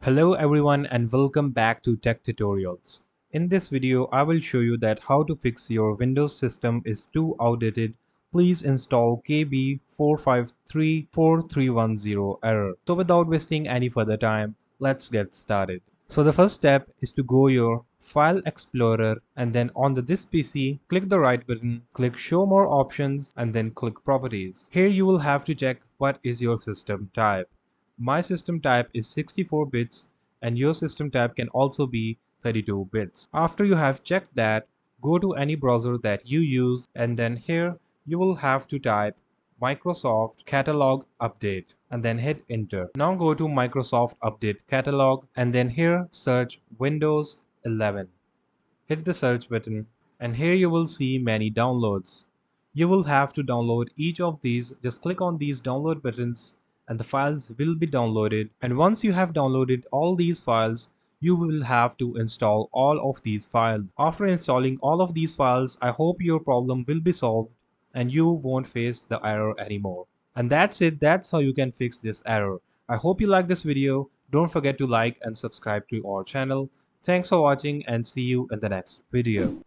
Hello everyone and welcome back to Tech Tutorials. In this video, I will show you that how to fix your Windows system is too outdated. Please install KB4534310 error. So without wasting any further time, let's get started. So the first step is to go your File Explorer and then on this PC, click the right button, click Show More Options and then click Properties. Here you will have to check what is your system type. My system type is 64 bits and your system type can also be 32 bits. After you have checked that, go to any browser that you use and then here you will have to type Microsoft Catalog Update and then hit enter. Now go to Microsoft Update Catalog and then here search Windows 11. Hit the search button and here you will see many downloads. You will have to download each of these. Just click on these download buttons and the files will be downloaded. And once you have downloaded all these files, you will have to install all of these files. After installing all of these files, I hope your problem will be solved and you won't face the error anymore. And that's it. That's how you can fix this error. I hope you like this video. Don't forget to like and subscribe to our channel. Thanks for watching and see you in the next video.